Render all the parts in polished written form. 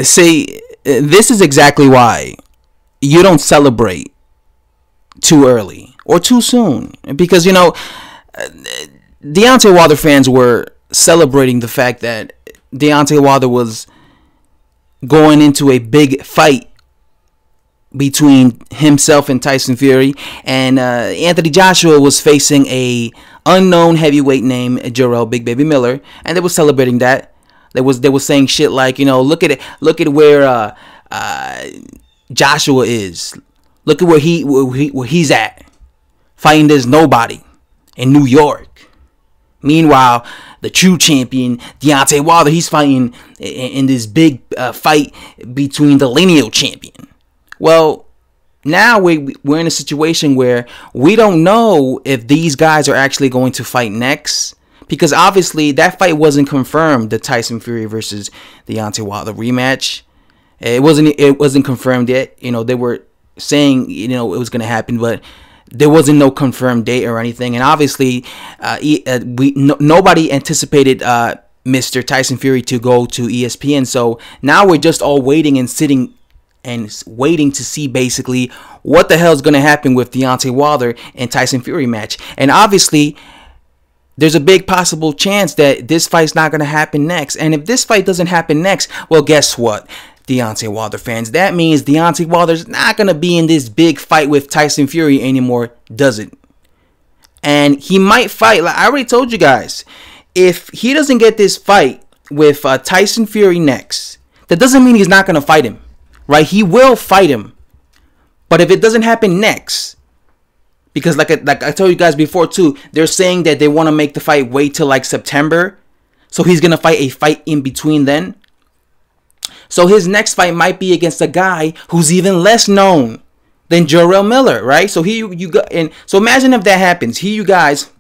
See, this is exactly why you don't celebrate too early or too soon, because Deontay Wilder fans were celebrating the fact that Deontay Wilder was going into a big fight between himself and Tyson Fury, and Anthony Joshua was facing a unknown heavyweight named Jarrell Big Baby Miller, and they were celebrating that. They was saying shit like, look at where Joshua is. Look at where he's at, fighting this nobody in New York. Meanwhile, the true champion, Deontay Wilder, he's fighting in this big fight between the lineal champion. Well, now we're in a situation where we don't know if these guys are actually going to fight next, because obviously that fight wasn't confirmed, the Tyson Fury versus Deontay Wilder rematch. It wasn't confirmed yet. They were saying it was going to happen, but there wasn't no confirmed date or anything. And obviously nobody anticipated Mr. Tyson Fury to go to ESPN. So now we're just all waiting and sitting and waiting to see basically what the hell is going to happen with Deontay Wilder and Tyson Fury match. And obviously there's a big possible chance that this fight's not going to happen next. And if this fight doesn't happen next, well, guess what, Deontay Wilder fans? That means Deontay Wilder's not going to be in this big fight with Tyson Fury anymore, does it? And he might fight, like I already told you guys, if he doesn't get this fight with Tyson Fury next, that doesn't mean he's not going to fight him, right? He will fight him. But if it doesn't happen next, because like I told you guys before too, they're saying that they want to make the fight wait till like September. So he's going to fight a fight in between then. So his next fight might be against a guy who's even less known than Jarrell Miller, right? So so imagine if that happens. Here you guys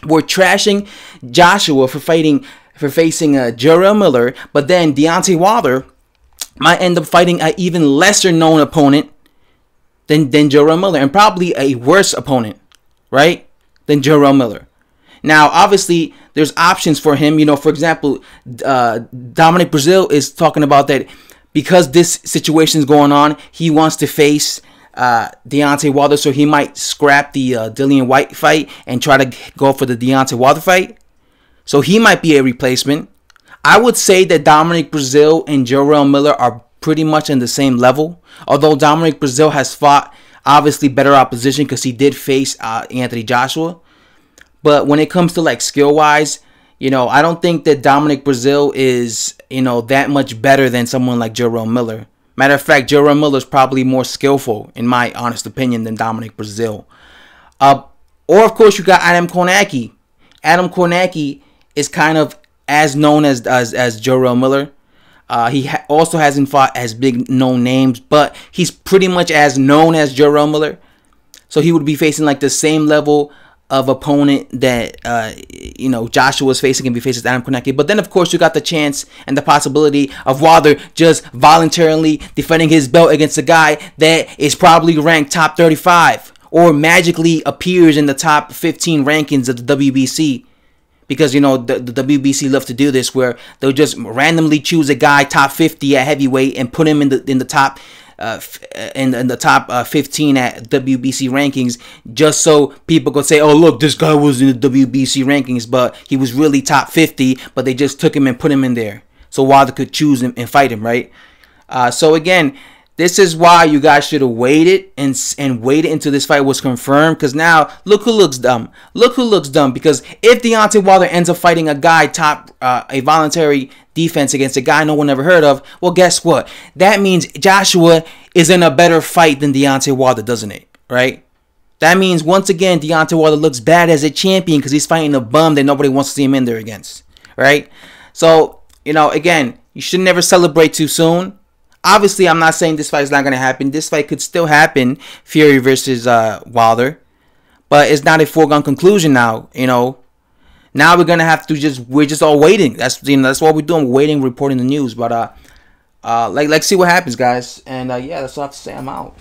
were trashing Joshua for facing Jarrell Miller, but then Deontay Wilder might end up fighting an even lesser known opponent than Jarrell Miller, and probably a worse opponent, right, than Jarrell Miller. Now, obviously, there's options for him. For example, Dominic Brazil is talking about that because this situation is going on, he wants to face Deontay Wilder, so he might scrap the Dillian White fight and try to go for the Deontay Wilder fight. So he might be a replacement. I would say that Dominic Brazil and Jarrell Miller are pretty much in the same level, although Dominic Brazil has fought obviously better opposition because he did face Anthony Joshua. But when it comes to like skill wise, I don't think that Dominic Brazil is that much better than someone like Jarrell Miller. Matter of fact, Jarrell Miller is probably more skillful, in my honest opinion, than Dominic Brazil. Or of course you got Adam Kornacki. Adam Kornacki is kind of as known as Jarrell Miller. He also hasn't fought as big known names, but he's pretty much as known as Jarrell Miller. So he would be facing like the same level of opponent that Joshua was facing if he faces Adam Kornacki. But then of course you got the chance and the possibility of Wilder just voluntarily defending his belt against a guy that is probably ranked top 35 or magically appears in the top 15 rankings of the WBC. Because, the WBC love to do this, where they'll just randomly choose a guy top 50 at heavyweight and put him in the top 15 at WBC rankings, just so people could say, oh, look, this guy was in the WBC rankings, but he was really top 50, but they just took him and put him in there. So Wilder could choose him and fight him, right? So again, this is why you guys should have waited and waited until this fight was confirmed. Because now, look who looks dumb. Look who looks dumb. Because if Deontay Wilder ends up fighting a guy a voluntary defense against a guy no one ever heard of, well, guess what? That means Joshua is in a better fight than Deontay Wilder, doesn't it? Right? That means, once again, Deontay Wilder looks bad as a champion because he's fighting a bum that nobody wants to see him in there against. Right? So, again, you should never celebrate too soon. Obviously, I'm not saying this fight is not going to happen. This fight could still happen, Fury versus Wilder. But it's not a foregone conclusion now, Now we're going to have to we're just all waiting. That's what we're doing, waiting, reporting the news. But let's see what happens, guys. And yeah, that's all I have to say. I'm out.